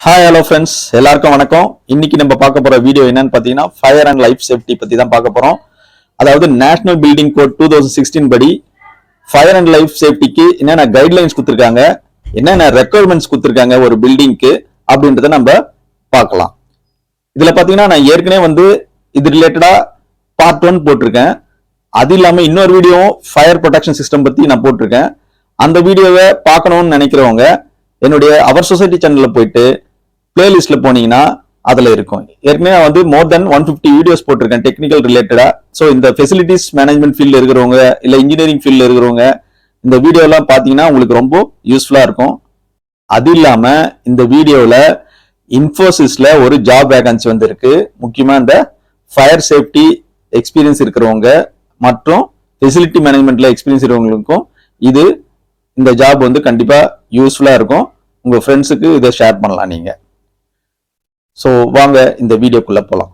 Hi hello friends, எல்லாருக்கும் வணக்கம். இன்னைக்கு நம்ம பார்க்க போற வீடியோ என்னன்னு பார்த்தீங்கன்னா ஃபயர் அண்ட் லைஃப் சேஃப்டி பத்தி தான் பார்க்க போறோம். அதாவது நேஷனல் பில்டிங் கோட் 2016 படி ஃபயர் அண்ட் லைஃப் சேஃப்டிக்கு என்னென்ன கைட்லைன்ஸ் கொடுத்துருக்காங்க, என்னென்ன ரெக்குவயர்மெண்ட்ஸ் கொடுத்துருக்காங்க ஒரு பில்டிங்க்கு அப்படின்றத நம்ம பார்க்கலாம். இதுல பாத்தீங்கன்னா நான் ஏற்கனவே இது ரிலேட்டடா பார்ட் 1 போட்டிருக்கேன். அது இல்லாம இன்னொரு வீடியோ ஃபயர் ப்ரொடெக்ஷன் சிஸ்டம் பத்தி நான் போட்டிருக்கேன். அந்த வீடியோவை பார்க்கணும்னு நினைக்கிறவங்க என்னுடைய அவர் சொசைட்டி சேனல்ல போயிட்டு பிளேலிஸ்ட்ல போனீங்கன்னா அதுல இருக்கும். ஏற்கனவே மோர் தென் 150 வீடியோஸ் போட்டிருக்கேன் டெக்னிக்கல் ரிலேட்டடா. ஸோ இந்த ஃபெசிலிட்டிஸ் மேனேஜ்மெண்ட் ஃபீல்ட்ல இருக்கிறவங்க இல்ல இன்ஜினியரிங் ஃபீல்ட்ல இருக்கிறவங்க இந்த வீடியோ எல்லாம் பாத்தீங்கன்னா உங்களுக்கு ரொம்ப யூஸ்ஃபுல்லா இருக்கும். அது இல்லாம இந்த வீடியோல இன்ஃபோசிஸ்ல ஒரு ஜாப் வேகன்சி இருக்கு. முக்கியமா இந்த ஃபயர் சேஃப்டி எக்ஸ்பீரியன்ஸ் இருக்கிறவங்க மற்றும் ஃபெசிலிட்டி மேனேஜ்மெண்ட்ல எக்ஸ்பீரியன்ஸ் இருக்கிறவங்களுக்கும் இந்த ஜாப் கண்டிப்பா யூஸ்ஃபுல்லா இருக்கும். உங்க ஃப்ரெண்ட்ஸுக்கு இதை ஷேர் பண்ணலாம் நீங்க. சோ வாங்க இந்த வீடியோக்குள்ள போலாம்.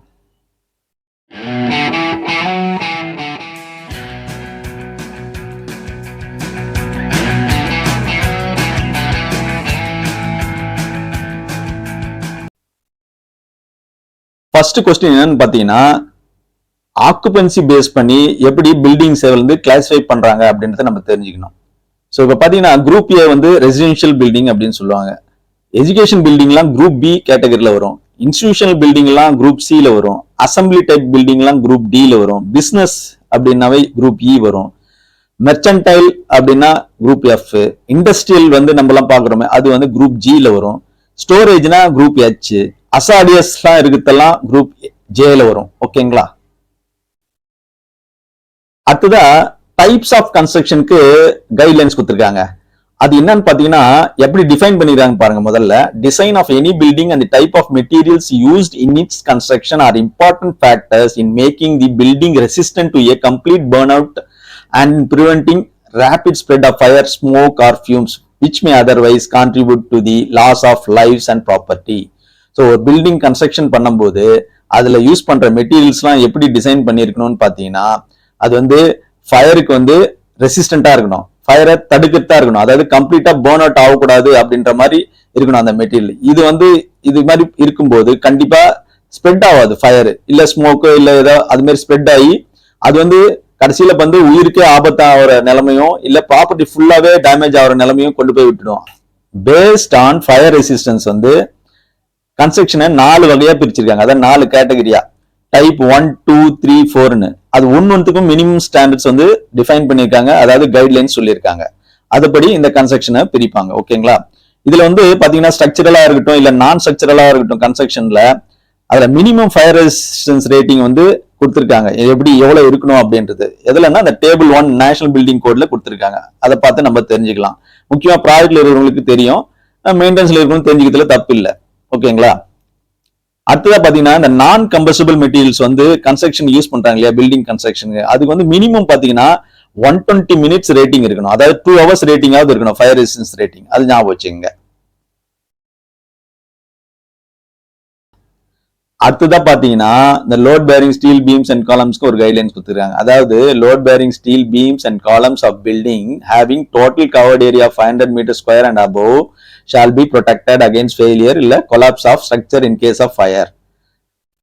ஃபர்ஸ்ட் கொஸ்டின் என்னன்னு பாத்தீங்கன்னா, ஆக்குபென்சி பேஸ் பண்ணி எப்படி பில்டிங்ஸ் கிளாசிஃபை பண்றாங்க அப்படின்றத நம்ம தெரிஞ்சுக்கணும். ஸோ இப்போ பாத்தீங்கன்னா குரூப் ஏ ரெசிடென்ஷியல் பில்டிங் அப்படின்னு சொல்லுவாங்க. எஜுகேஷன் பில்டிங்லாம் குரூப் பி கேட்டகரியில வரும். இன்ஸ்டிடியூஷனல் பில்டிங்லாம் குரூப் சில வரும். அசம்பிளி டைப் பில்டிங்லாம் குரூப் டில வரும். பிசினஸ் அப்படின்னாவே குரூப் இ வரும். மெர்ச்சன்டைல் அப்படின்னா குரூப் எஃப். இண்டஸ்ட்ரியல் நம்ம எல்லாம் பாக்குறோமே அது குரூப் ஜில வரும். ஸ்டோரேஜ்னா குரூப் ஹெச். அசாடியஸ்லாம் இருக்கிறதெல்லாம் குரூப் ஜேல வரும். ஓகேங்களா? அடுத்ததா டைப்ஸ் ஆஃப் கன்ஸ்ட்ரக்ஷனுக்கு கைட்லைன்ஸ் கொடுத்திருக்காங்க. அது என்னன்னு பாத்தீங்கன்னா எப்படி டிஃபைன் பண்ணிருக்காங்க பாருங்க. முதல்ல design of any building and type of materials used in its construction are important factors in making the building resistant to a complete burn out and preventing rapid spread of fire, smoke or fumes which may otherwise contribute to the loss of lives and property. So ஒரு building construction பண்ணும்போது அதுல use பண்ற மெட்டீரியல்ஸ்லாம் எப்படி design பண்ணிருக்கணும்னு பாத்தீங்கன்னா அது ஃபயருக்கு ரெசிஸ்டண்டா இருக்கணும், ஃபயரை தடுக்கிறதா இருக்கணும். அதாவது கம்ப்ளீட்டா பர்ன் அவுட் ஆகக்கூடாது அப்படின்ற மாதிரி இருக்கணும் அந்த மெட்டீரியல். இது மாதிரி இருக்கும்போது கண்டிப்பா ஸ்ப்ரெட் ஆகாது ஃபயர், இல்ல ஸ்மோக்கு இல்ல ஏதோ அது மாதிரி ஸ்ப்ரெட் ஆகி அது கடைசியில உயிருக்கே ஆபத்தாகிற நிலைமையும் இல்ல ப்ராப்பர்ட்டி ஃபுல்லாவே டேமேஜ் ஆகிற நிலைமையும் கொண்டு போய் விட்டுடும். பேஸ்ட் ஆன் ஃபயர் ரெசிஸ்டன்ஸ் கன்ஸ்ட்ரக்ஷனை 4 வகையா பிரிச்சிருக்காங்க. அதாவது 4 கேட்டகரியா, டைப் 1, 2, 3, 4ன்னு. அது ஒன்னுக்கும் மினிமம் ஸ்டாண்டர்ட்ஸ் டிஃபைன் பண்ணிருக்காங்க. அதாவது கைட்லைன்ஸ் சொல்லியிருக்காங்க. அதுபடி இந்த கன்ஸ்ட்ரக்ஷனை பிரிப்பாங்க. ஓகேங்களா? இதுல பாத்தீங்கன்னா ஸ்ட்ரக்சரலா இருக்கட்டும் இல்ல நான் ஸ்ட்ரக்சரலா இருக்கட்டும் கன்ஸ்ட்ரக்ஷன்ல அதுல மினிமம் ஃபயர் ரெசிஸ்டன்ஸ் ரேட்டிங் கொடுத்திருக்காங்க. எப்படி எவ்வளவு இருக்கணும் அப்படின்றது எதுலன்னா அந்த டேபிள் 1 நேஷனல் பில்டிங் கோட்ல கொடுத்திருக்காங்க. அதை பார்த்து நம்ம தெரிஞ்சுக்கலாம். முக்கியமா ப்ராஜெக்ட்ல இருக்கிறவங்களுக்கு தெரியும், மெயின்டெனன்ஸ்ல இருக்கணும், தெரிஞ்சுக்கிறதுல தப்பு இல்லை. ஓகேங்களா? அடுத்ததா பாத்தீங்கன்னா இந்த நான் கம்பஸ்டபிள் மெட்டீரியல்ஸ் கன்ஸ்ட்ரக்ஷன் யூஸ் பண்றாங்க இல்லையா பில்டிங் கன்ஸ்ட்ரக்ஷனுக்கு, அதுக்கு மினிமம் பாத்தீங்கன்னா 120 மினிட்ஸ் ரேட்டிங் இருக்கணும். அதாவது 2 hours ரேட்டிங்காவது இருக்கணும் ஃபயர் ரெசிஸ்டன்ஸ் ரேட்டிங். அது ஞாபகம் வச்சுங்க. அடுத்ததா பாத்தீங்கன்னா இந்த load bearing steel beams and காலம்ஸ்க்கு ஒரு கைட்லைன்ஸ் கொடுத்துருக்காங்க. அதாவது load bearing steel beams and columns of building having total covered area 500 metre square and above shall be protected against failure இல்ல collapse of structure in case of fire.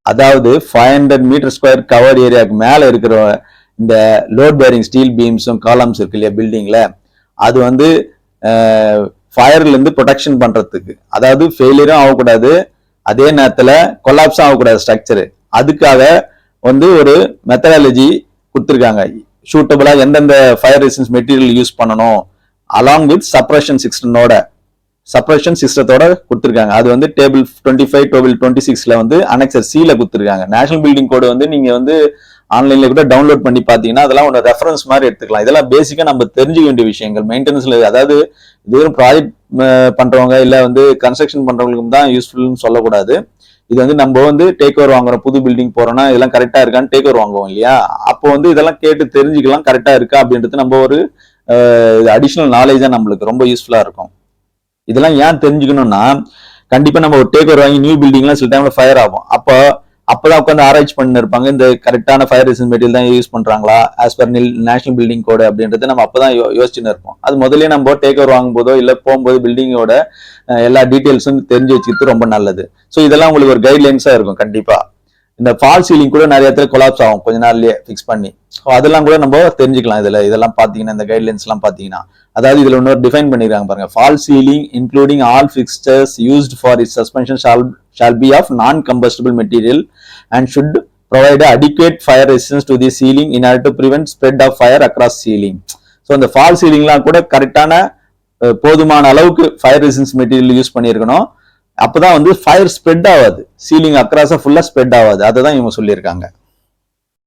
அதாவது 500 metre square covert ஏரியாவுக்கு மேல இருக்கிற இந்த load bearing steel பீம்ஸும் columns இருக்கு இல்லையா பில்டிங்ல, அது ஃபயர்ல இருந்து ப்ரொடெக்ஷன் பண்றதுக்கு, அதாவது ஃபெயிலியரும் ஆகக்கூடாது அதே நேரத்துல கொலாப்ஸும் ஆகக்கூடாது ஸ்ட்ரக்சர். அதுக்காக ஒரு மெத்தடாலஜி கொடுத்துருக்காங்க. சூட்டபிளா எந்தெந்த ஃபயர் ரெசிஸ்டன்ஸ் மெட்டீரியல் யூஸ் பண்ணணும் அலாங் வித் சப்ரஷன் சிஸ்டத்தோட கொடுத்திருக்காங்க. அது டேபிள் 25 டேபிள் 26ல அனெக்சர் சில கொடுத்திருக்காங்க. நேஷனல் பில்டிங் கோடு நீங்க ஆன்லைன்ல கூட டவுன்லோட் பண்ணி பாத்தீங்கன்னா அதெல்லாம் ஒரு ரெஃபரன்ஸ் மாதிரி எடுத்துக்கலாம். இதெல்லாம் பேசிக்கா நம்ம தெரிஞ்சுக்க வேண்டிய விஷயங்கள் மெயின்டெனன்ஸ்ல. அதாவது இது ப்ராஜெக்ட் பண்றவங்க இல்ல கன்ஸ்ட்ரக்ஷன் பண்றவங்களுக்கும் தான் யூஸ்ஃபுல்னு சொல்லக்கூடாது. இது நம்ம டேக் ஓவர் வாங்குறோம், புது பில்டிங் போறோம்னா இதெல்லாம் கரெக்டா இருக்கான்னு டேக் ஓவர் வாங்குவோம் இல்லையா? அப்போ இதெல்லாம் கேட்டு தெரிஞ்சுக்கலாம் கரெக்டா இருக்கா அப்படின்றது நம்ம ஒரு அடிஷனல் நாலேஜா நம்மளுக்கு ரொம்ப யூஸ்ஃபுல்லா இருக்கும். இதெல்லாம் ஏன் தெரிஞ்சுக்கணும்னா கண்டிப்பா நம்ம ஒரு டேக் ஓவர் வாங்கி நியூ பில்டிங்லாம் சில டைம்ல ஃபயர் ஆகும். அப்போ அப்பதான் உட்காந்து ஆராய்ச்சி பண்ணி இருப்பாங்க, இந்த கரெக்டான ஃபயர் ரெசிஸ்டன்ட் மெட்டீரியல் தான் யூஸ் பண்றாங்களா ஆஸ் பர் நேஷனல் பில்டிங் கோடு அப்படின்றது நம்ம அப்பதான் யோசிச்சுன்னு இருப்போம். அது முதல்ல நம்ம டேக் ஓவர் வாங்கும் போதோ இல்ல போகும்போது பில்டிங்கோட எல்லா டீடைல்ஸும் தெரிஞ்சு வச்சுக்கிறது ரொம்ப நல்லது. ஸோ இதெல்லாம் உங்களுக்கு ஒரு கைட்லைன்ஸா இருக்கும். கண்டிப்பா இந்த ஃபால் சீலிங் கூட நிறைய இடத்துல கொலாப்ஸ் ஆகும் கொஞ்ச நாள்லயே ஃபிக்ஸ் பண்ணி. அதெல்லாம் கூட நம்ம தெரிஞ்சுக்கலாம். இதெல்லாம் பாத்தீங்கன்னா இந்த கைட்லைன்ஸ் எல்லாம் பாத்தீங்கன்னா, அதாவது இதுல இன்னொரு டிஃபைன் பண்ணிருக்காங்க பாருங்க. False ceiling including all fixtures used for its suspension shall be of non combustible material and should provide adequate fire resistance to the ceiling in order to prevent spread of fire across ceiling. So இந்த fall சீலிங்லாம் கூட கரெக்டான போதுமான அளவுக்கு fire resistance material use பண்ணியிருக்கணும். அப்பதான் வந்து fire spread ஆகாது, ceiling அக்ராஸா ஃபுல்லா ஸ்ப்ரெட் ஆகாது. அதுதான் இவங்க சொல்லியிருக்காங்க.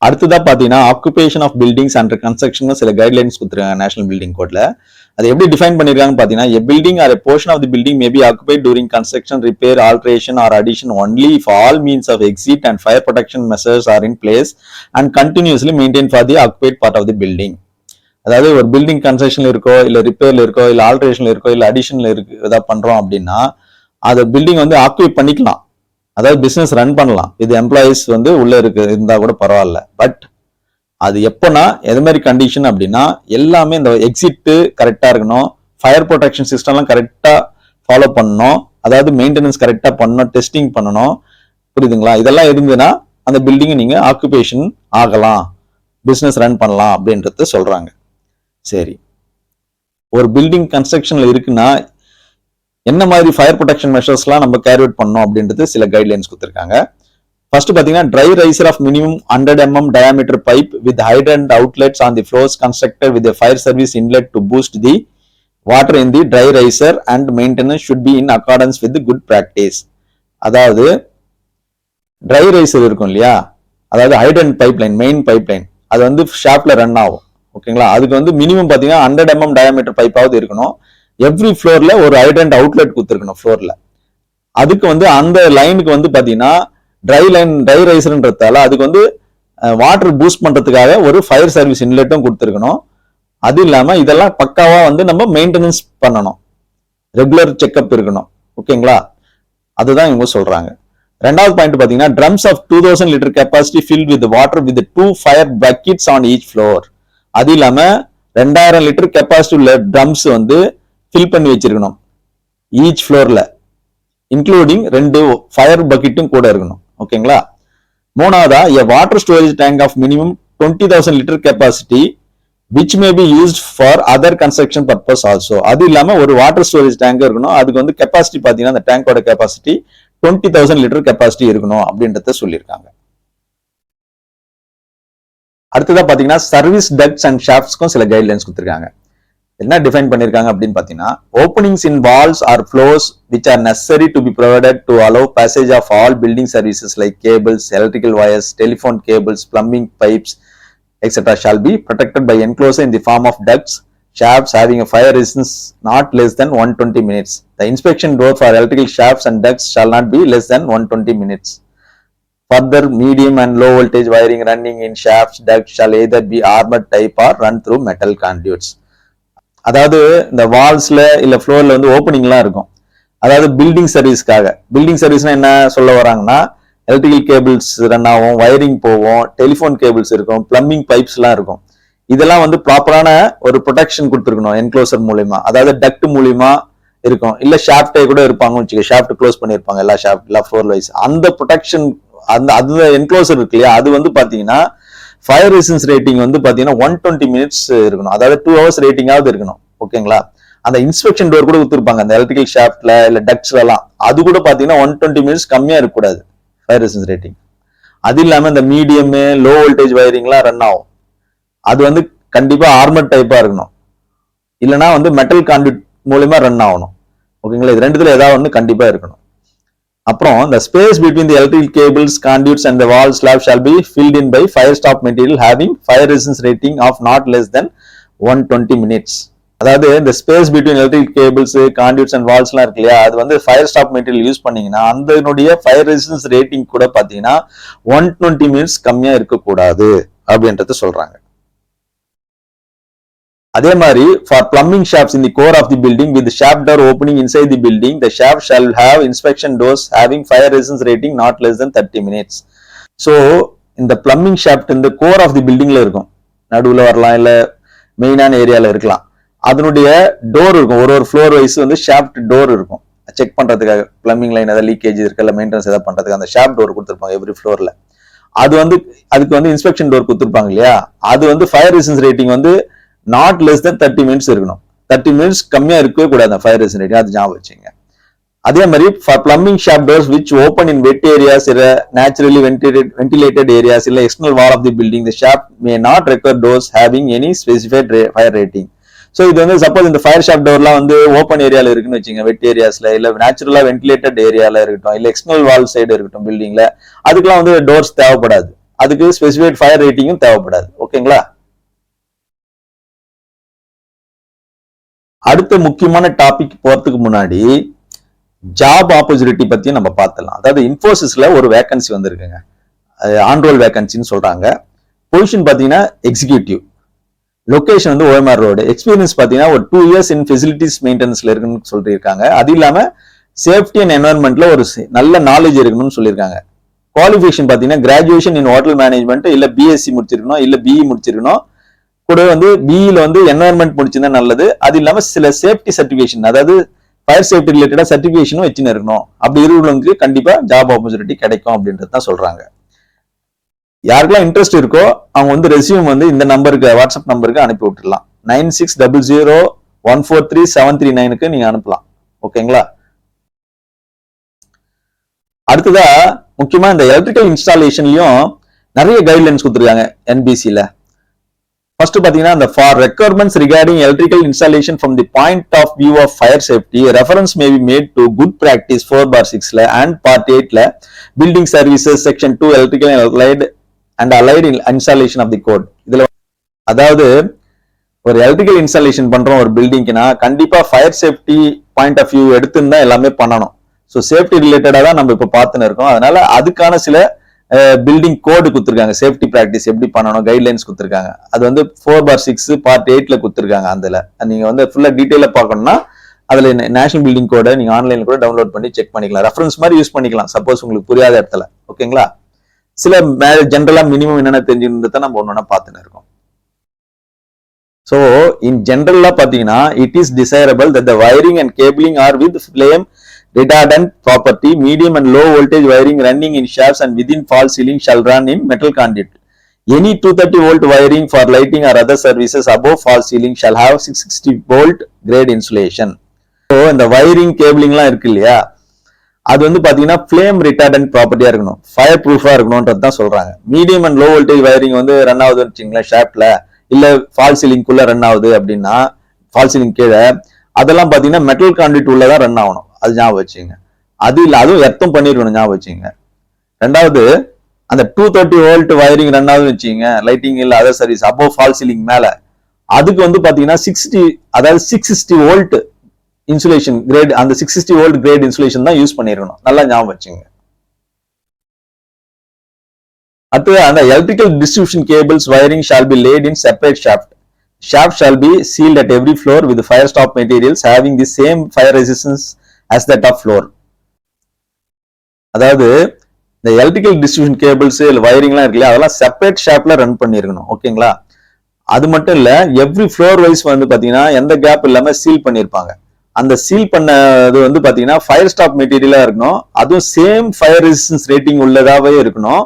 அடுத்ததா பாத்தீங்கன்னா occupation of buildings under construction சில கைட்லைன்ஸ் கொடுத்துருக்காங்க நேஷனல் பில்டிங் கோட்ல. அதை எப்படி டிஃபைன் பண்ணிருக்காங்க பாத்தீங்கன்னா, a building or a portion of the building may be occupied during construction, repair, alteration or addition only if all means of exit and fire protection measures are in place and continuously maintained for the occupied part of the building. அதாவது ஒரு building கன்ஸ்ட்ரக்ஷன்ல இருக்கோ இல்ல ரிப்பேர்ல இருக்கோ இல்ல ஆல்ட்ரேஷன்ல இருக்கோ இல்ல அடிஷன்ல இருக்கு ஏதாவது பண்றோம் அப்படின்னா அந்த பில்டிங் வந்து ஆக்குபை பண்ணிக்கலாம், அதாவது பிசினஸ் ரன் பண்ணலாம், இது எம்ப்ளாயிஸ் வந்து உள்ள இருந்தா கூட பரவாயில்ல. பட் அது எப்போனா எது மாதிரி கண்டிஷன் அப்படின்னா, எல்லாமே இந்த எக்ஸிட் கரெக்டா இருக்கணும், ஃபயர் ப்ரொடெக்ஷன் சிஸ்டம்லாம் கரெக்டா ஃபாலோ பண்ணணும், அதாவது மெயின்டெனன்ஸ் கரெக்டா பண்ணணும், டெஸ்டிங் பண்ணணும். புரியுதுங்களா? இதெல்லாம் இருந்ததுன்னா அந்த பில்டிங் நீங்க ஆக்குபேஷன் ஆகலாம், பிசினஸ் ரன் பண்ணலாம் அப்படின்றது சொல்றாங்க. சரி, ஒரு பில்டிங் கன்ஸ்ட்ரக்ஷன்ல இருக்குன்னா என்ன மாதிரி ஃபயர் ப்ரொடெக்ஷன் மெஷர்ஸ்லாம் நம்ம கேரி அவுட் பண்ணணும் அப்படின்றது சில கைட்லைன்ஸ் கொடுத்துருக்காங்க. ஃபர்ஸ்ட் பாத்தீங்கன்னா, dry riser of minimum 100 mm diameter pipe with hydrant outlets on the floors constructed with a fire service inlet to boost the water in the dry riser and maintenance should be in accordance with the good practice. அதாவது try riser இருக்கும் இல்லையா, அதாவது hydrant pipeline, main pipeline, அது வந்து ஷாப்ல run ஆகும். ஓகேங்களா? அதுக்கு வந்து மினிமம் பாத்தீங்கன்னா 100 mm diameter பைப்பாவது இருக்கணும். எவ்ரி ஃப்ளோர்ல ஒரு ஹைட்ரண்ட் அவுட்லெட் கொடுத்துருக்கணும் ஃப்ளோர்ல. அதுக்கு வந்து அந்த லைனுக்கு வந்து பாத்தீங்கன்னா ட்ரை ரைசர்ன்றதால அதுக்கு வந்து வாட்டர் பூஸ்ட் பண்றதுக்காக ஒரு ஃபயர் சர்வீஸ் இன்லெட்டும் கொடுத்துருக்கணும். அது இல்லாம இதெல்லாம் பக்காவா வந்து நம்ம மெயின்டெனன்ஸ் பண்ணணும், ரெகுலர் செக்அப் இருக்கணும். ஓகேங்களா? அதுதான் இவங்க சொல்றாங்க. ரெண்டாவது பாயிண்ட் பாத்தீங்கன்னா, drums of 2000 liter capacity filled with water with 2 fire buckets on each floor. அது இல்லாம 2000 liter கெப்பாசிட்டி உள்ள ட்ரம்ஸ் வந்து ஃபில் பண்ணி வச்சிருக்கணும் ஈச் ஃப்ளோர்ல, இன்க்ளூடிங் 2 ஃபயர் பக்கெட்டும் கூட இருக்கணும். ஓகேங்களா? மூணாவதா, a water storage tank of minimum 20,000 liter capacity which may be used for other construction purpose also. அது இல்லாம ஒரு வாட்டர் ஸ்டோரேஜ் டேங்க் இருக்கணும். அதுக்கு வந்து கெப்பாசிட்டி பாத்தீங்கன்னா அந்த டேங்கோட கெப்பாசிட்டி 20,000 liter கெப்பாசிட்டி இருக்கணும் அப்படின்றத சொல்லியிருக்காங்க. அடுத்ததா பாத்தீங்கன்னா, சர்வீஸ் டக்ட்ஸ் அண்ட் ஷாஃப்ட்ஸ்க்கும் சில கைட்லைன்ஸ் கொடுத்திருக்காங்க. என்ன டிஃபைன் பண்ணிருக்காங்க அப்படின்னு பாத்தீங்கன்னா, openings in walls or floors which are necessary to be provided to allow passage of all building services like cables, electrical wires, telephone cables, plumbing pipes, etc. shall be protected by enclosure in the form of ducts, shafts having a fire resistance not less than 120 minutes. The inspection door for electrical shafts and ducts shall not be less than 120 minutes. Further, medium and low voltage wiring running in shafts, ducts shall either be armored type or run through metal conduits. அதாவது இந்த வால்ஸ்ல இல்ல ஃப்ளோர்ல வந்து ஓப்பனிங்லாம் இருக்கும். அதாவது building சர்வீஸ்க்காக. Building சர்வீஸ்னா என்ன சொல்ல வராங்கன்னா, எலக்ட்ரிக்கல் கேபிள்ஸ் ரன் ஆகும், வயரிங் போகும், டெலிஃபோன் கேபிள்ஸ் இருக்கும், பிளம்பிங் பைப்ஸ் எல்லாம் இருக்கும். இதெல்லாம் வந்து ப்ராப்பரான ஒரு ப்ரொடெக்ஷன் கொடுத்துருக்கணும் என்க்ளோசர் மூலியமா, அதாவது டக்ட் மூலியமா இருக்கும். இல்ல ஷாஃப்டே கூட இருப்பாங்க வச்சுக்க, ஷாஃப்ட் க்ளோஸ் பண்ணிருப்பாங்க எல்லா ஷாஃப்ட் எல்லா ஃப்ளோர் வைஸ். அந்த ப்ரொடெக்ஷன் அந்த என்க்ளோசர் இருக்கு இல்லையா, அது வந்து பாத்தீங்கன்னா ஃபயர் ரெசிஸ்டன்ஸ் ரேட்டிங் வந்து பாத்தீங்கன்னா 120 minutes இருக்கணும், அதாவது 2 hours ரேட்டிங்காவது இருக்கணும். ஓகேங்களா? அந்த இன்ஸ்பெக்ஷன் டோர் கூட கொடுத்துருப்பாங்க அந்த எலக்ட்ரிக்கல் ஷாஃப்ட்ல இல்ல டக்ட்ஸ்ல எல்லாம், அது கூட பாத்தீங்கன்னா 120 minutes கம்மியா இருக்கக்கூடாது ஃபயர் ரெசிஸ்டன்ஸ் ரேட்டிங். அது இல்லாம இந்த மீடியம் லோ வோல்டேஜ் வயரிங்லாம் ரன் ஆகும், அது வந்து கண்டிப்பா ஆர்மர் டைப்பா இருக்கணும், இல்லைன்னா வந்து மெட்டல் கான்டியூட் மூலியமா ரன் ஆகணும். ஓகேங்களா? இது ரெண்டுத்துல ஏதாவது ஒன்று கண்டிப்பா இருக்கணும். அப்புறம் the space between the electrical cables, conduits and the wall slab shall be filled in by fire stop material having fire resistance rating of not less than 120 minutes. அதாவது இந்த space between electric cables, conduits and walls எல்லாம் இருக்கு இல்லையா, அது வந்து fire stop material use பண்ணீங்கன்னா அதனுடைய fire resistance rating கூட பாத்தீங்கன்னா 120 minutes கம்மியா இருக்கக்கூடாது அப்படின்றது சொல்றாங்க. அதே மாதிரி for plumbing shafts in the core of the building with the shaft door opening inside the building, the shaft shall have inspection doors having fire resistance rating not less than 30 minutes. So இந்த plumbing shaft இந்த core of the பில்டிங்ல இருக்கும், நடுவில் வரலாம், இல்லை மெயினான ஏரியாவில் இருக்கலாம். அதனுடைய டோர் இருக்கும், ஒரு ஃப்ளோர் வைஸ் வந்து ஷாஃப்ட் டோர் இருக்கும், செக் பண்றதுக்காக பிளம்பிங் லைன் ஏதாவது லீக்கேஜ் இருக்கு, இல்லை மெயின்டெனன்ஸ் ஏதாவது பண்றதுக்கு அந்த ஷாஃப்ட் டோர் கொடுத்துருப்பாங்க எவ்ரி ஃப்ளோர்ல. அது வந்து அதுக்கு வந்து இன்ஸ்பெக்ஷன் டோர் கொடுத்துருப்பாங்க இல்லையா, அது வந்து ஃபயர் ரெசிஸ்டன்ஸ் ரேட்டிங் வந்து நாட் லெஸ் தென் 30 minutes இருக்கணும். 30 minutes கம்மியா இருக்கவே கூடாது ஃபயர் ரெசிஸ்டன்ஸ் ரேட்டிங், அது ஞாபகம் வச்சுங்க. அதே மாதிரி for plumbing shaft doors which open in wet areas, இல்ல நேச்சுரலி வென்டிலேட்டட் ஏரியாஸ், இல்ல external wall of the building, the shaft may not require doors having any specified fire rating. So இது வந்து suppose இந்த ஃபயர் ஷாஃப்ட் டோர்லாம் வந்து open ஏரியால இருக்குன்னு வச்சுங்க, வெட் ஏரியாஸ்ல, இல்ல நேச்சுரலா வென்டிலேட்டட் ஏரியால இருக்கட்டும், இல்ல எக்ஸ்டர்னல் வால் சைடு இருக்கட்டும் பில்டிங்ல, அதுக்கெல்லாம் வந்து டோர்ஸ் தேவைப்படாது, அதுக்கு ஸ்பெசிஃபைட் ஃபயர் ரேட்டிங்கும் தேவைப்படாது. ஓகேங்களா? அடுத்த முக்கியமான டாபிக் போறதுக்கு முன்னாடி ஜாப் ஆப்பர்ச்சுனிட்டி பத்தி நம்ம பார்த்தலாம். அதாவது இன்ஃபோசிஸ்ல ஒரு வேகன்சி வந்திருக்குங்க, ஆன்ரோல் வேகன்சின்னு சொல்றாங்க. பொசிஷன் பாத்தீங்கன்னா எக்ஸிகியூட்டிவ், லொகேஷன் வந்து ஓஎம்ஆர் ரோடு. எக்ஸ்பீரியன்ஸ் பாத்தீங்கன்னா ஒரு 2 years இன் ஃபெசிலிட்டிஸ் மெயின்டெனன்ஸ்ல இருக்குன்னு சொல்லியிருக்காங்க. அது இல்லாம சேஃப்டி அண்ட் என்வரன்மெண்ட்ல ஒரு நல்ல நாலேஜ் இருக்கணும்னு சொல்லியிருக்காங்க. குவாலிஃபிகேஷன் பாத்தீங்கன்னா கிராஜுவேஷன் இன் ஹோட்டல் மேனேஜ்மெண்ட், இல்ல பிஎஸ்சி முடிச்சிருக்கணும், இல்ல பிஇ முடிச்சிருக்கணும். கூட வந்து பிஇல வந்து என்வரன்மெண்ட் முடிச்சிருந்தா நல்லது. அது இல்லாம சில சேஃப்டி சர்டிபிகேஷன், அதாவது ஃபயர் சேஃப்டி ரிலேட்டடா சர்டிபிகேஷனும் வச்சுன்னு இருக்கணும். அப்படி இருக்கிறவங்களுக்கு கண்டிப்பா ஜாப் ஆப்பர்ச்சுனிட்டி கிடைக்கும் அப்படின்றது தான் சொல்றாங்க. யாருக்கெல்லாம் இன்ட்ரெஸ்ட் இருக்கோ அவங்க வந்து ரெஸ்யூம் வந்து இந்த நம்பருக்கு, வாட்ஸ்அப் நம்பருக்கு அனுப்பி விட்டுடலாம். 9600143739 நீங்க அனுப்பலாம். ஓகேங்களா? அடுத்ததா முக்கியமா இந்த எலக்ட்ரிக்கல் இன்ஸ்டாலேஷன்லயும் நிறைய கைட்லைன்ஸ் கொடுத்துருக்காங்க என்பிசில. ஃபர்ஸ்ட் பாத்தீங்கன்னா இந்த for requirements regarding electrical installation from the point of view of fire safety reference may be made to good practice 4/6 and part 8 building services section 2 electrical and allied installation of the code. இதுல அதாவது ஒரு electrical installation பண்றோம் ஒரு பில்டிங்னா கண்டிப்பா fire safety point of view எடுத்துன்னு தான் எல்லாமே பண்ணணும். ஸோ சேஃப்டி ரிலேட்டடா தான் நம்ம இப்போ பார்த்துன்னு இருக்கோம். அதனால அதுக்கான சில பில்டிங் கோடு கொடுத்துருக்காங்க, சேஃப்டி பிராக்டிஸ் எப்படி பண்ணணும் கைட்லைன்ஸ் கொடுத்துருக்காங்க. அது வந்து 4/6 பார்ட் 8 கொடுத்துருக்காங்க. அதுல நீங்க வந்து ஃபுல்லா டீட்டெயிலா பார்க்கணும்னா அதுல நேஷனல் பில்டிங் கோடை நீங்க ஆன்லைன்ல கூட டவுன்லோட் பண்ணி செக் பண்ணிக்கலாம், ரெஃபரன்ஸ் மாதிரி யூஸ் பண்ணிக்கலாம் சப்போஸ் உங்களுக்கு புரியாத இடத்துல. ஓகேங்களா? சில ஜென்ரலா மினிமம் என்னென்ன தெரிஞ்சுன்றத நம்ம ஒன்னொன்னா பார்த்துன்னு இருக்கோம். ஸோ இன் ஜென்ரலா பாத்தீங்கன்னா it is desirable that the wiring and cabling are with flame retardant property. Medium and low voltage wiring running in shafts and within false ceiling shall run in metal conduit. Any 230 volt wiring for lighting or other services above false ceiling shall have 660 volt grade insulation. So இந்த wiring cabling எல்லாம் இருக்கு இல்லையா, அது வந்து பாத்தீங்கன்னா flame retardant ப்ராப்பர்ட்டியா இருக்கணும், fire ப்ரூஃபா இருக்கணும்ன்றது தான் சொல்றாங்க. Medium and low voltage wiring வந்து ரன் ஆகுதுன்னு வச்சுங்களேன் ஷாப்ட்ல, இல்ல ஃபால் சீலிங்குள்ள ரன் ஆகுது அப்படின்னா, ஃபால் சீலிங் கீழே அதெல்லாம் பாத்தீங்கன்னா மெட்டல் கான்டிட் உள்ளதான் ரன் ஆகணும். அது ஞாபகம் வச்சுங்க. அது இல்ல, அதுவும் எர்த்தம் பண்ணிருக்கணும், ஞாபகம் வச்சுங்க. ரெண்டாவது அந்த 230 வோல்ட் வயரிங் ரன் ஆகுதுன்னு வச்சுங்க, லைட்டிங் இல்ல other service above fall ceiling மேல, அதுக்கு வந்து பாத்தீங்கன்னா 660 வோல்ட் இன்சுலேஷன் கிரேட், அந்த 660 வோல்ட் கிரேட் இன்சுலேஷன் தான் யூஸ் பண்ணிருக்கணும். நல்லா ஞாபகம் வச்சுங்க. அடுத்து அந்த electrical distribution cables wiring shall be late in separate shaft. Shaft shall be sealed at every floor with fire stop materials having the same fire resistance as that of floor. அதாவது இந்த electrical distribution cables வயரிங்லாம் இருக்கு இல்லையா, அதெல்லாம் separate ஷாப்ல run பண்ணிருக்கணும். ஓகேங்களா? அது மட்டும் இல்ல, எவ்ரி ஃப்ளோர் வைஸ் வந்து பாத்தீங்கன்னா எந்த கேப் இல்லாம சீல் பண்ணிருப்பாங்க. அந்த சீல் பண்ணது வந்து பாத்தீங்கன்னா ஃபயர் ஸ்டாப் மெட்டீரியலா இருக்கணும், அதுவும் சேம் ஃபயர் ரெசிஸ்டன்ஸ் ரேட்டிங் உள்ளதாவே இருக்கணும்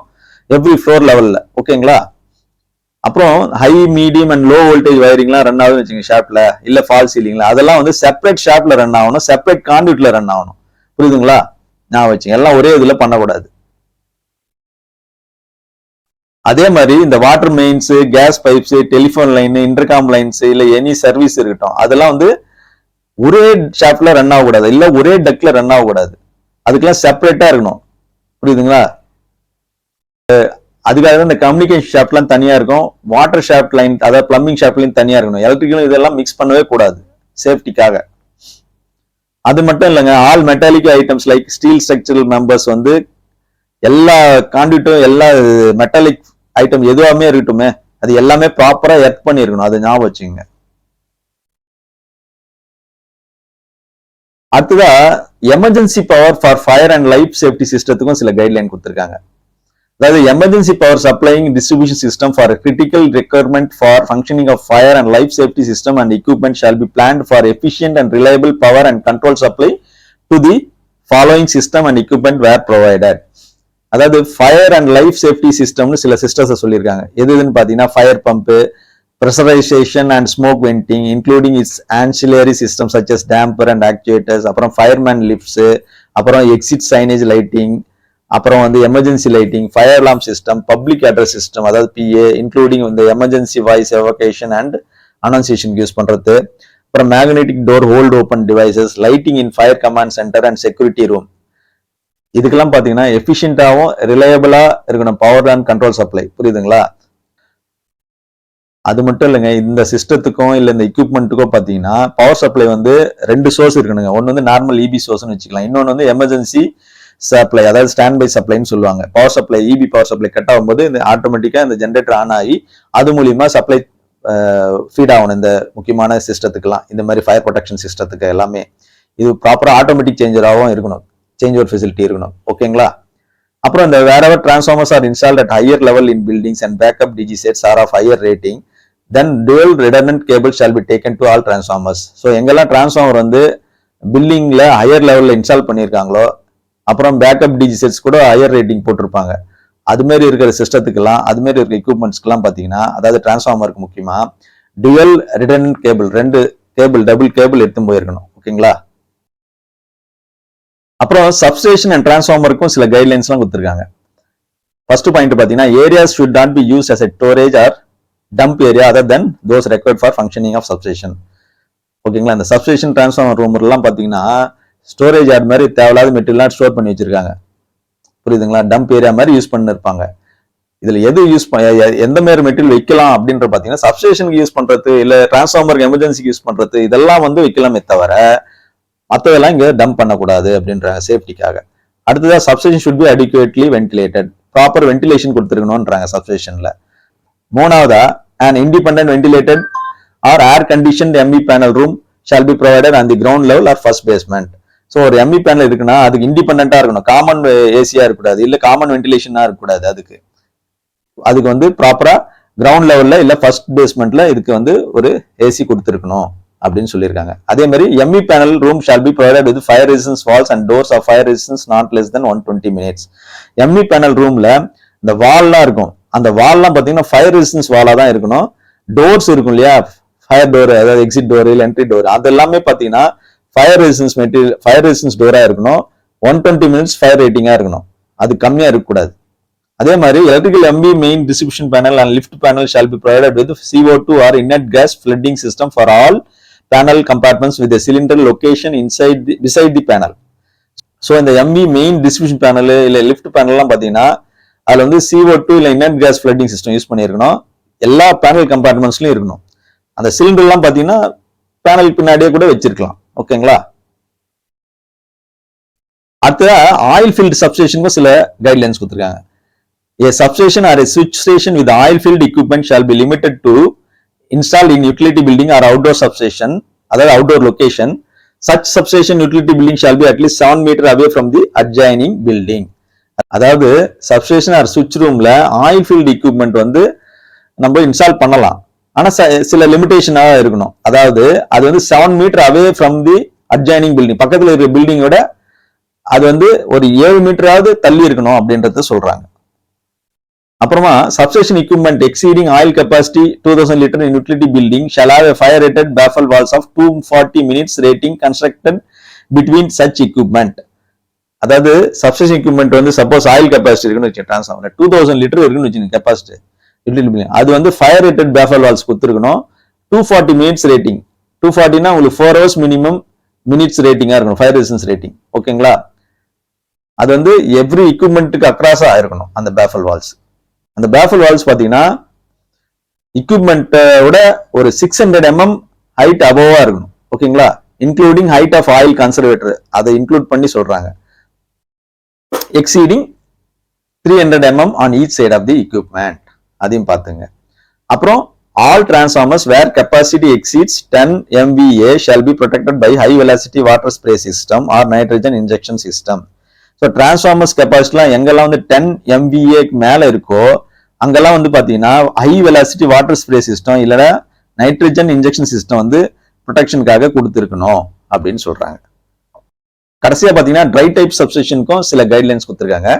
எவ்ரி ஃப்ளோர் லெவல்ல. ஓகேங்களா? அப்புறம் high medium and low voltage வயரிங்லாம் ரன் ஆகுதுன்னு வச்சுங்க ஷாப்ல, இல்ல ஃபால் சீலிங்ல, அதெல்லாம் வந்து செப்பரேட் ஷாப்ல ரன் ஆகணும், செப்பரேட் கான்டியூட்ல ரன் ஆகணும். புரியுதுங்களா? நான் வச்சுங்க, எல்லாம் ஒரே இதுல பண்ணக்கூடாது. அதே மாதிரி இந்த water mains, gas pipes, telephone line, intercom lines, இல்ல எனி சர்வீஸ் இருக்கட்டும், அதெல்லாம் வந்து ஒரே ஷாப்ல ரன் ஆகக்கூடாது, இல்ல ஒரே டக்ல ரன் ஆகக்கூடாது, அதுக்கெல்லாம் செப்பரேட்டா இருக்கணும். புரியுதுங்களா? அதுக்காக இந்த கம்யூனிகேஷன் ஷாப்ட்லாம் தனியா இருக்கும், வாட்டர் ஷாப்ட் லைன் அதாவது பிளம்பிங் ஷாப்ட்லையும் தனியா இருக்கணும். எலக்ட்ரிக்கல் இதெல்லாம் மிக்ஸ் பண்ணவே கூடாது சேஃப்டிக்காக. அது மட்டும் இல்லைங்க, all metallic items like steel structural members வந்து எல்லா கான்டியூட்டும், எல்லா மெட்டாலிக் ஐட்டம் எதுவாமே இருக்கட்டுமே, அது எல்லாமே ப்ராப்பரா எர்த் பண்ணிருக்கணும். அதை ஞாபகம் வச்சுங்க. அடுத்ததா emergency power for fire and life safety சிஸ்டத்துக்கும் சில கைட்லைன் கொடுத்திருக்காங்க. அதாவது emergency power supplying distribution system for critical requirement for functioning of fire and life safety system and equipment shall be planned for efficient and reliable power and control supply to the following system and equipment where provided. அதாவது fire and life safety சிஸ்டம்னு சில சிஸ்டம்ஸை சொல்லியிருக்காங்க. எதுன்னு பார்த்தீங்கன்னா fire pump, pressurization and smoke venting including its ancillary systems such as damper and actuators, அப்புறம் fireman lifts, அப்புறம் exit signage lighting, அப்புறம் வந்து emergency lighting, fire alarm system, public address system அதாவது PA including இந்த emergency voice evocation and annunciation use பண்றது, அப்புறம் magnetic door hold open devices, lighting in fire command center and security room. இதுக்கெல்லாம் பாத்தீங்கன்னா எஃபிஷியன்டாவும் ரிலையபிளா இருக்கணும் power and control supply. புரியுதுங்களா? அது மட்டும் இல்லைங்க, இந்த சிஸ்டத்துக்கும் இல்ல இந்த எக்யூப்மெண்ட்டுக்கும் பாத்தீங்கன்னா பவர் சப்ளை வந்து 2 சோர்ஸ் இருக்கணுங்க. ஒன்னு வந்து நார்மல் இபி சோர்ஸ்னு வச்சுக்கலாம், இன்னொன்னு வந்து எமர்ஜென்சி சப்ளை அதாவது ஸ்டாண்ட் பை சப்ளைன்னு சொல்லுவாங்க. Power supply EB power supply cut ஆகும்போது இந்த ஆட்டோமேட்டிக்கா இந்த ஜென்ரேட்டர் ஆன் ஆகி அது மூலியமா சப்ளை ஃபீட் ஆகணும் இந்த முக்கியமான சிஸ்டத்துக்குலாம், இந்த மாதிரி ஃபயர் ப்ரொடெக்ஷன் சிஸ்டத்துக்கு எல்லாமே. இது ப்ராப்பரா ஆட்டோமேட்டிக் சேஞ்சராகவும் இருக்கணும், சேஞ்ச் ஓவர் ஃபெசிலிட்டி இருக்கணும். ஓகேங்களா? அப்புறம் இந்த wherever transformers are installed at higher level in buildings and backup DG sets are of higher rating, then dual redundant cable shall be taken to all transformers. So எங்கெல்லாம் transformer வந்து பில்டிங்ல higher லெவல்ல install பண்ணியிருக்காங்களோ, அப்புறம் backup டிஜி sets கூட higher rating போட்டிருப்பாங்க, அது மாதிரி இருக்கிற சிஸ்டத்துக்கெல்லாம், அது மாதிரி இருக்கிற எக்யூப்மெண்ட்ஸ்க்கெல்லாம் பார்த்தீங்கன்னா, அதாவது டிரான்ஸ்ஃபார்மருக்கு முக்கியமா dual redundant cable 2 cable double cable எடுத்து போயிருக்கணும். ஓகேங்களா? அப்புறம் சப்ஸ்டேஷன் அண்ட் டிரான்ஸ்ஃபார்மருக்கும் சில கைட்லைன்ஸ்லாம் கொடுத்துருக்காங்க. ஃபர்ஸ்ட் பாயிண்ட் பார்த்தீங்கன்னா areas should not be use as a storage or dump area other than those required for functioning of substation. ஓகேங்களா? இந்த சப்ஸ்டேஷன் டிரான்ஸ்ஃபார்மர் ரூம்லாம் பார்த்தீங்கன்னா ஸ்டோரேஜ் யார்ட் மாதிரி தேவையில்லாத மெட்டீரியல்லாம் ஸ்டோர் பண்ணி வச்சிருக்காங்க. புரியுதுங்களா? டம்ப் ஏரியா மாதிரி யூஸ் பண்ணிருப்பாங்க. இதுல எது எந்த மாதிரி மெட்டீரியல் வைக்கலாம் அப்படின்ற பாத்தீங்கன்னா சப்ஸ்டேஷனுக்கு யூஸ் பண்றது இல்ல டிரான்ஸ்ஃபார்மருக்கு எமர்ஜென்சிக்கு யூஸ் பண்றது இதெல்லாம் வந்து வைக்கலாமே தவிர மற்றதெல்லாம் இங்க டம்ப் பண்ணக்கூடாது அப்படின்றாங்க சேஃப்டிக்காக. அடுத்ததா substation should be adequately ventilated, proper ventilation கொடுத்துருக்கணும்ன்றாங்க சப்ஸ்டேஷன்ல. மூணாவதா an independent ventilated or air conditioned ME panel room shall be provided on the ground level or first basement. So ஒரு ME பேனல் இருக்குன்னா அதுக்கு இண்டிபெண்டா இருக்கணும், காமன் ஏசியா இருக்கக்கூடாது, இல்ல common வென்டிலேஷனா இருக்கக்கூடாது. அதுக்கு வந்து ப்ராப்பரா கிரவுண்ட் லெவல்ல இல்ல ஃபர்ஸ்ட் பேஸ்மெண்ட்ல இதுக்கு வந்து ஒரு ஏசி கொடுத்துருக்கணும் அப்படின்னு சொல்லியிருக்காங்க. அதே மாதிரி ME panel room shall be provided with fire resistance walls and doors of fire resistance not less than 120 minutes. ME panel ரூம்ல இந்த வால்லாம் இருக்கும், அந்த வால்லாம் பாத்தீங்கன்னா ஃபயர் ரெசிஸ்டன்ஸ் வாலா தான் இருக்கணும். டோர்ஸ் இருக்கும் இல்லையா, ஃபயர் டோர் அதாவது எக்ஸிட் டோர் இல்ல என்ட்ரி டோர், அது எல்லாமே பாத்தீங்கன்னா fire resistance material fire resistance Dora இருக்கணும். 120 minutes ஃபயர் ரேட்டிங்கா இருக்கணும், அது கம்மியா இருக்கக்கூடாது. அதே மாதிரி electrical ME main distribution panel and lift panel shall be provided with CO2 or inert gas flooding system for all panel compartments with cylinder location inside beside the panel. So இந்த ME main distribution panel இல்ல lift பேனல்லாம் பாத்தீங்கன்னா அதுல வந்து CO2 இல்ல inert gas flooding system use பண்ணிருக்கணும், எல்லா panel கம்பார்ட்மெண்ட்ஸ்லயும் இருக்கணும். அந்த சிலிண்டர் எல்லாம் பாத்தீங்கன்னா பேனல் பின்னாடியே கூட வச்சிருக்கலாம். ஓகேங்களா? அடுத்ததா ஆயில் ஃபீல்ட் சப்ஸ்டேஷனுக்கு சில கைட்லைன்ஸ் கொடுத்துருக்காங்க. A substation or a switch station with oil filled equipment shall be limited to installed in utility building or outdoor substation, அதாவது outdoor location. Such substation utility building shall be at least 7 meters away from the adjoining building. அதாவது substation R சுவிட்ச் ரூம்ல oil field equipment வந்து நம்ம install பண்ணலாம், ஆனா சில லிமிடேஷனா இருக்கணும். அதாவது அது வந்து 7 metre away from the adjoining building, பக்கத்துல இருக்கிற பில்டிங்கோட அது வந்து ஒரு 7 மீட்டராவது தள்ளி இருக்கணும் அப்படின்றத சொல்றாங்க. அப்புறமா substation equipment exceeding oil capacity 2000 litre in utility building shall have a fire rated baffle walls of 240 minutes rating constructed between such equipment. அதாவது சப்ஸ்டேஷன் எக்யூப்மெண்ட் வந்து சப்போஸ் ஆயில் கெப்பாசிட்டி இருக்குன்னு வச்சு டிரான்ஸ்ஃபார்மர் 2000 லிட்டர் இருக்குன்னு வச்சுங்க கெப்பாசிட்டி யூட்டிலிட்டி பில்டிங், அது வந்து fire rated baffle Waals கொடுத்துருக்கணும். 240 minutes rating, 240னா உங்களுக்கு 4 hours மினிமம் மினிட்ஸ் ரேட்டிங்கா இருக்கணும் ஃபயர் ரெசிஸ்டன்ஸ் ரேட்டிங். ஓகேங்களா? அது வந்து எவ்ரி எக்யூப்மெண்ட்டுக்கு அக்ராஸா இருக்கணும் அந்த பேஃபல் வால்ஸ். அந்த பேஃபல் வால்ஸ் பாத்தீங்கன்னா எக்யூப்மெண்ட்டோட ஒரு 600 mm ஹைட் அபோவா இருக்கணும். ஓகேங்களா? Including height of oil conservator அதை இன்க்ளூட் பண்ணி சொல்றாங்க. Exceeding 300 mm on each side of the equipment, அதையும் பார்த்துங்க. அப்புறம் all transformers where capacity exceeds 10 MVA shall be protected by high velocity water spray system or nitrogen injection system. So transformers கெப்பாசிட்டிலாம் எங்கெல்லாம் வந்து 10 MVA மேல இருக்கோ அங்கெல்லாம் வந்து பாத்தீங்கன்னா high velocity water spray system இல்லைன்னா நைட்ரஜன் இன்ஜெக்ஷன் சிஸ்டம் வந்து ப்ரொடெக்ஷனுக்காக கொடுத்துருக்கணும் அப்படின்னு சொல்றாங்க. கடைசியா பாத்தீங்கன்னா ட்ரை டைப் சப்ஸ்டேஷனுக்கும் சில கைட்லைன்ஸ் கொடுத்துருக்காங்க.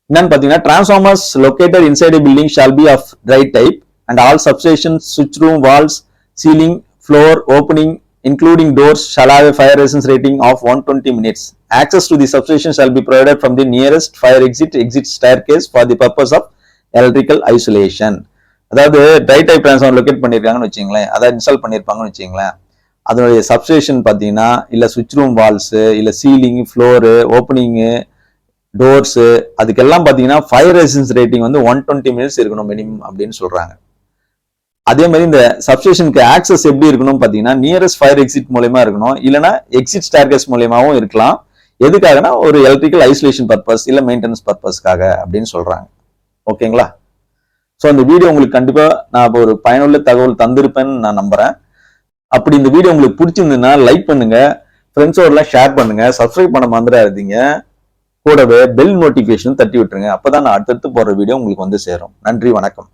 என்னன்னு பாத்தீங்கன்னா transformers located inside a building shall be of dry type and all substations, switch room, walls, ceiling, floor, opening including doors shall have a fire resistance rating of 120 minutes. Access to the substation shall be provided from the nearest fire exit staircase for the purpose of electrical isolation. அதாவது try type transformer locate பண்ணிருக்காங்கன்னு வச்சுங்களேன், அதாவது install பண்ணிருப்பாங்கன்னு வச்சுங்களேன், அதனுடைய substation பாத்தீங்கன்னா இல்ல சுவிட்ச் room Waals இல்ல ceiling, floor, opening, doors அதுக்கெல்லாம் பாத்தீங்கன்னா ஃபயர் ரெசிஸ்டன்ஸ் ரேட்டிங் வந்து 120 மினிட்ஸ் இருக்கணும் மினிமம் அப்படின்னு சொல்றாங்க. அதே மாதிரி இந்த சப்ஸ்டேஷனுக்கு ஆக்சஸ் எப்படி இருக்கணும் பாத்தீங்கன்னா நியரஸ்ட் ஃபயர் எக்ஸிட் மூலமா இருக்கணும், இல்லைன்னா எக்ஸிட் ஸ்டேர்கேஸ் மூலமாவும் இருக்கலாம். எதுக்காகனா ஒரு எலக்ட்ரிக்கல் ஐசோலேஷன் பர்பஸ் இல்ல மெயின்டெனன்ஸ் பர்பஸ்க்காக அப்படின்னு சொல்றாங்க. ஓகேங்களா? ஸோ அந்த வீடியோ உங்களுக்கு கண்டிப்பா நான் ஒரு பயனுள்ள தகவல் தந்திருப்பேன்னு நான் நம்புறேன். அப்படி இந்த வீடியோ உங்களுக்கு பிடிச்சிருந்ததுன்னா லைக் பண்ணுங்க, ஃப்ரெண்ட்ஸோட ஷேர் பண்ணுங்க, சப்ஸ்கிரைப் பண்ண மறந்துடாதீங்க, கூடவே பெல் நோட்டிபிகேஷன் தட்டி விட்டுருங்க. அப்பதான் நான் அடுத்தடுத்து போற வீடியோ உங்களுக்கு வந்து சேரும். நன்றி, வணக்கம்.